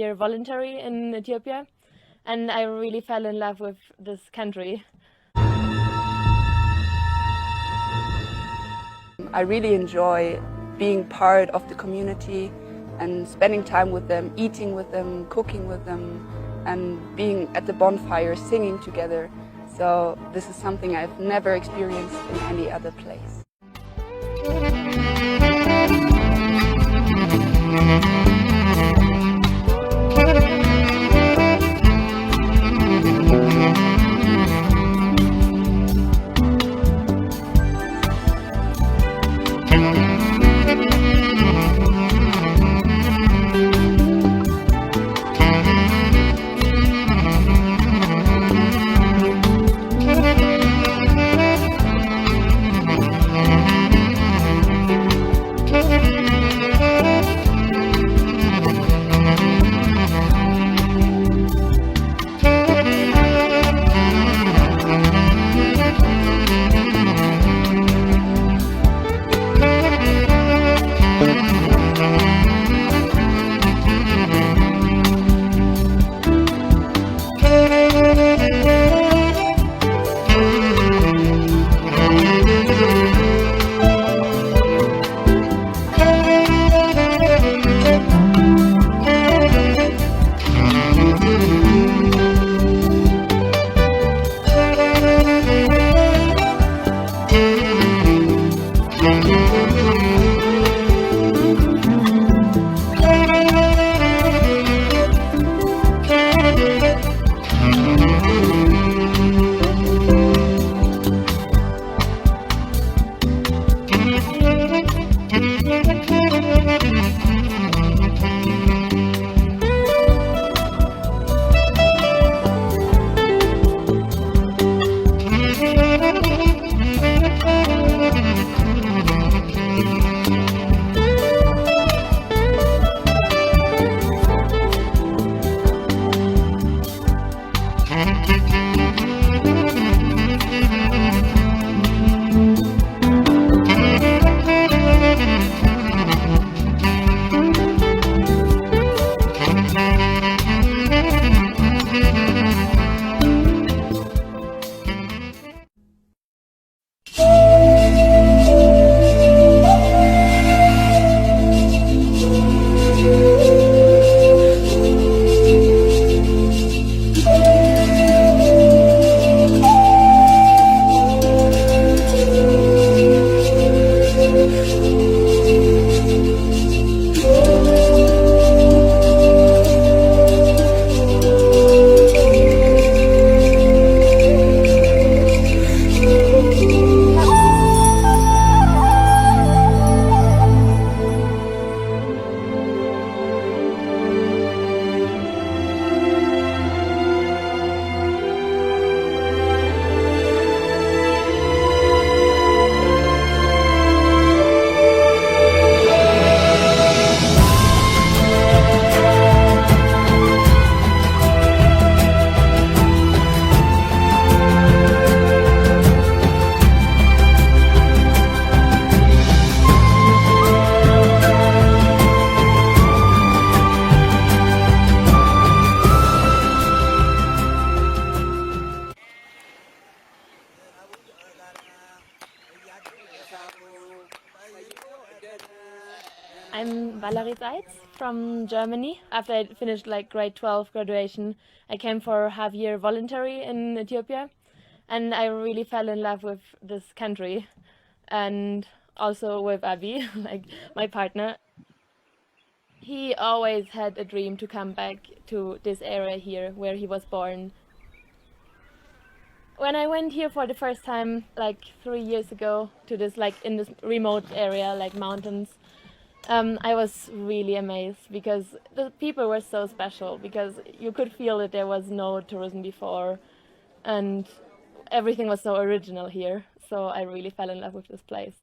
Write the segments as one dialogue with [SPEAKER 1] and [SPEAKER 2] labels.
[SPEAKER 1] year voluntary in Ethiopia, and I really fell in love with this country.
[SPEAKER 2] I really enjoy being part of the community and spending time with them, eating with them, cooking with them, and being at the bonfire singing together. So this is something I've never experienced in any other place.
[SPEAKER 1] I'm Valerie Seitz from Germany. After I finished grade 12 graduation, I came for half-year voluntary in Ethiopia, and I really fell in love with this country, and also with Abi, my partner. He always had a dream to come back to this area here where he was born. When I went here for the first time 3 years ago to this in this remote area mountains, I was really amazed because the people were so special, because you could feel that there was no tourism before and everything was so original here. So I really fell in love with this place.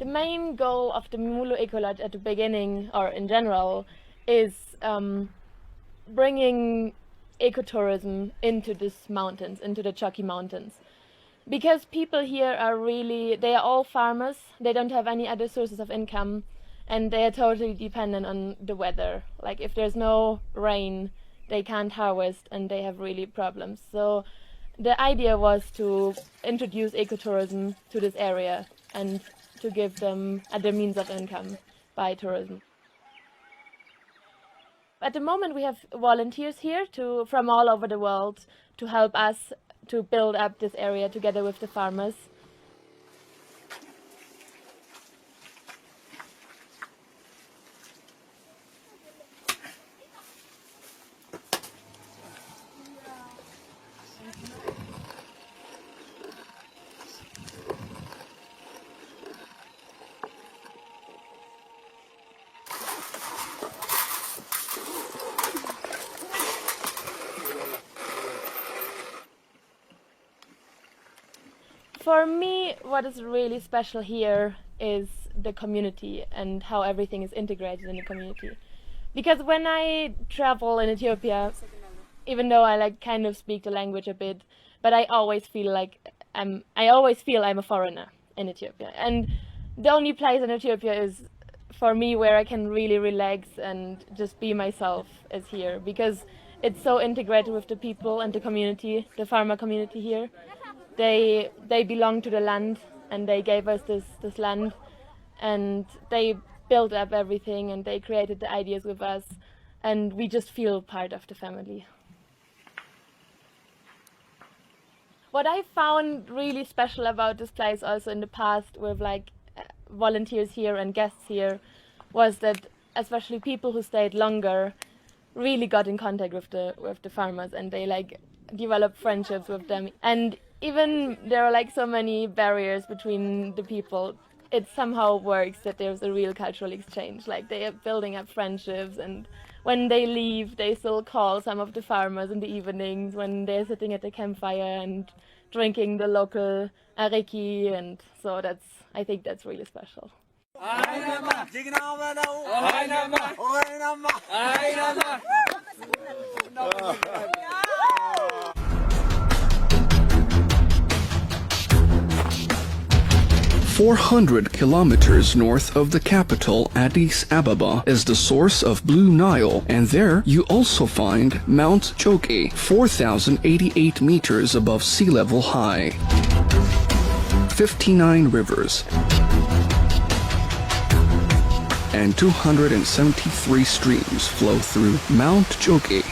[SPEAKER 1] main goal of the Mulu Ecolodge at the beginning, or in general, is bringing ecotourism into these mountains, into the Chalky Mountains. Because people here are they are all farmers, they don't have any other sources of income, and they are totally dependent on the weather. Like if there's no rain, they can't harvest and they have really problems. So the idea was to introduce ecotourism to this area and to give them other means of income by tourism. At the moment we have volunteers here from all over the world to help us to build up this area together with the farmers. For me, what is really special here is the community and how everything is integrated in the community. Because when I travel in Ethiopia, even though I kind of speak the language a bit, but I always feel I'm a foreigner in Ethiopia. And the only place in Ethiopia is, for me, where I can really relax and just be myself is here, because it's so integrated with the people and the community, the farmer community here. They belong to the land, and they gave us this land, and they built up everything, and they created the ideas with us, and we just feel part of the family. What I found really special about this place also in the past with volunteers here and guests here was that especially people who stayed longer really got in contact with the farmers, and they developed friendships with them. And even there are so many barriers between the people, it somehow works that there's a real cultural exchange. They are building up friendships, and when they leave, they still call some of the farmers in the evenings when they're sitting at the campfire and drinking the local areki, and so I think that's really special.
[SPEAKER 3] 400 kilometers north of the capital, Addis Ababa, is the source of Blue Nile, and there you also find Mount Choke, 4,088 meters above sea level high. 59 rivers and 273 streams flow through Mount Choke,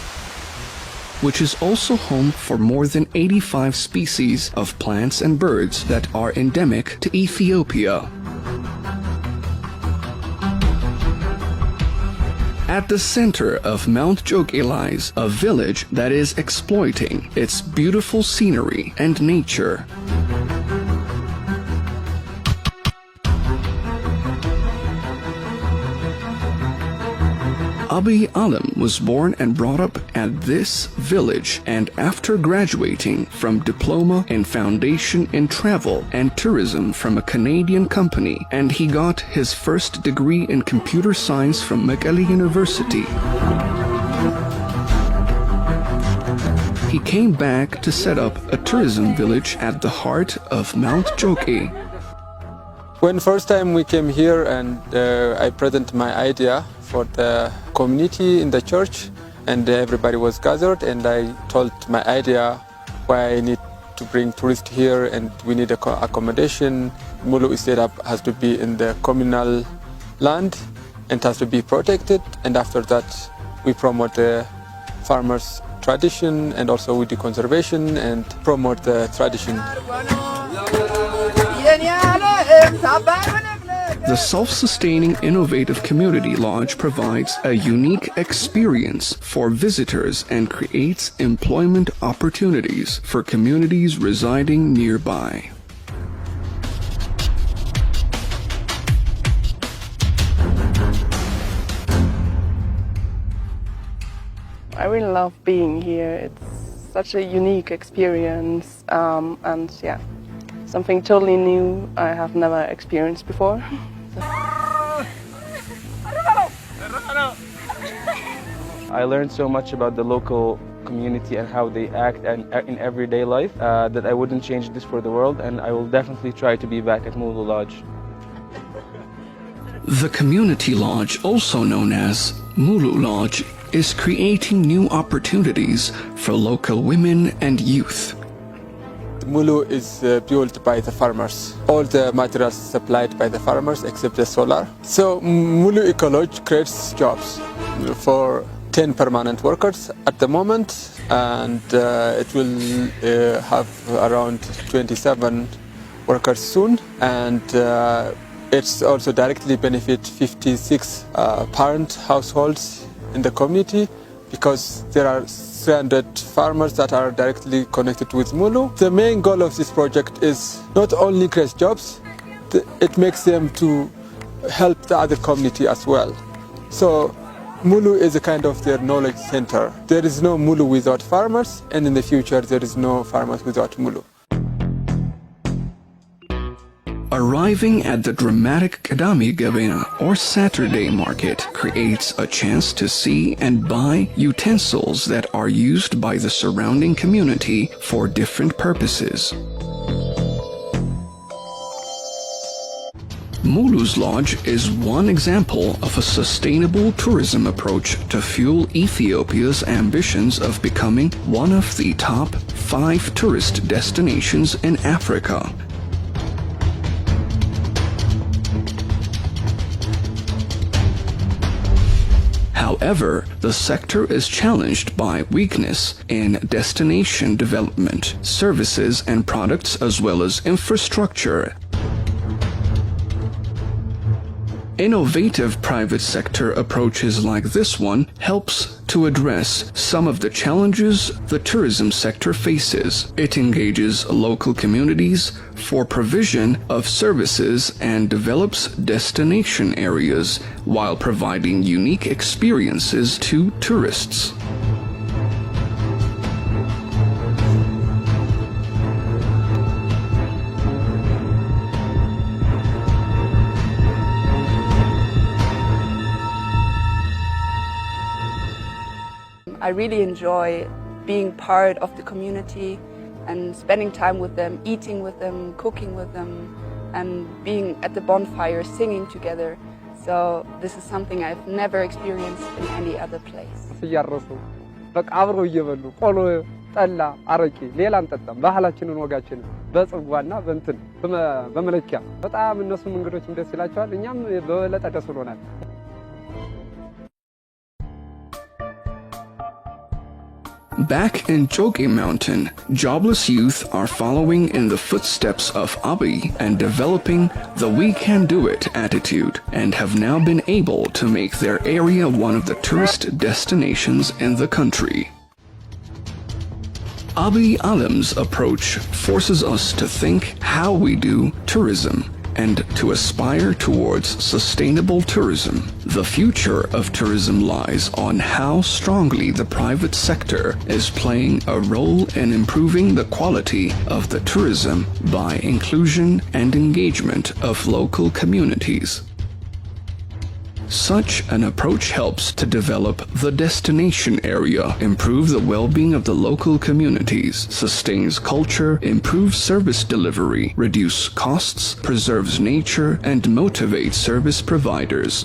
[SPEAKER 3] which is also home for more than 85 species of plants and birds that are endemic to Ethiopia. At the center of Mount Choke lies a village that is exploiting its beautiful scenery and nature. Alam was born and brought up at this village, and after graduating from diploma in foundation in travel and tourism from a Canadian company, and he got his first degree in computer science from Mekelle University, he came back to set up a tourism village at the heart of Mount Choke.
[SPEAKER 4] When first time we came here, and I presented my idea for the community in the church, and everybody was gathered, and I told my idea why I need to bring tourists here, and we need accommodation. Mulu setup has to be in the communal land and has to be protected, and after that we promote the farmers' tradition, and also we do conservation and promote the tradition.
[SPEAKER 3] The self-sustaining innovative community lodge provides a unique experience for visitors and creates employment opportunities for communities residing nearby.
[SPEAKER 2] I really love being here. It's such a unique experience, and yeah, something totally new I have never experienced before.
[SPEAKER 5] I learned so much about the local community and how they act and in everyday life that I wouldn't change this for the world, and I will definitely try to be back at Mulu Lodge.
[SPEAKER 3] The community lodge, also known as Mulu Lodge, is creating new opportunities for local women and youth.
[SPEAKER 4] Mulu is built by the farmers. All the materials supplied by the farmers except the solar. So Mulu Ecolodge creates jobs for 10 permanent workers at the moment, and it will have around 27 workers soon, and it's also directly benefit 56 parent households in the community, because there are 300 farmers that are directly connected with Mulu. The main goal of this project is not only create jobs, it makes them to help the other community as well. So Mulu is a kind of their knowledge center. There is no Mulu without farmers, and in the future there is no farmers without Mulu.
[SPEAKER 3] Arriving at the dramatic Kadami Gabena or Saturday market creates a chance to see and buy utensils that are used by the surrounding community for different purposes. Mulu's Lodge is one example of a sustainable tourism approach to fuel Ethiopia's ambitions of becoming one of the top 5 tourist destinations in Africa. However, the sector is challenged by weakness in destination development, services and products, as well as infrastructure. Innovative private sector approaches like this one helps to address some of the challenges the tourism sector faces. It engages local communities for provision of services and develops destination areas while providing unique experiences to tourists.
[SPEAKER 2] I really enjoy being part of the community and spending time with them, eating with them, cooking with them, and being at the bonfire singing together. So this is something I've never experienced in any other place.
[SPEAKER 6] በቃ አብረው እየበሉ ቆሎ ጠላ አረቄ ሌላ አንጠጣም ባህላችንን ወጋችንን በጽዋና በእንትን በመለኪያ በጣም እነሱም እንግዶችም ደስ ይላቸዋል እኛም በበለጠ ደስ ብሎናል።
[SPEAKER 3] Back in Choke Mountain, jobless youth are following in the footsteps of Abi and developing the "we can do it" attitude, and have now been able to make their area one of the tourist destinations in the country. Abi Alem's approach forces us to think how we do tourism and to aspire towards sustainable tourism. The future of tourism lies on how strongly the private sector is playing a role in improving the quality of the tourism by inclusion and engagement of local communities. Such an approach helps to develop the destination area, improve the well-being of the local communities, sustains culture, improves service delivery, reduces costs, preserves nature, and motivates service providers.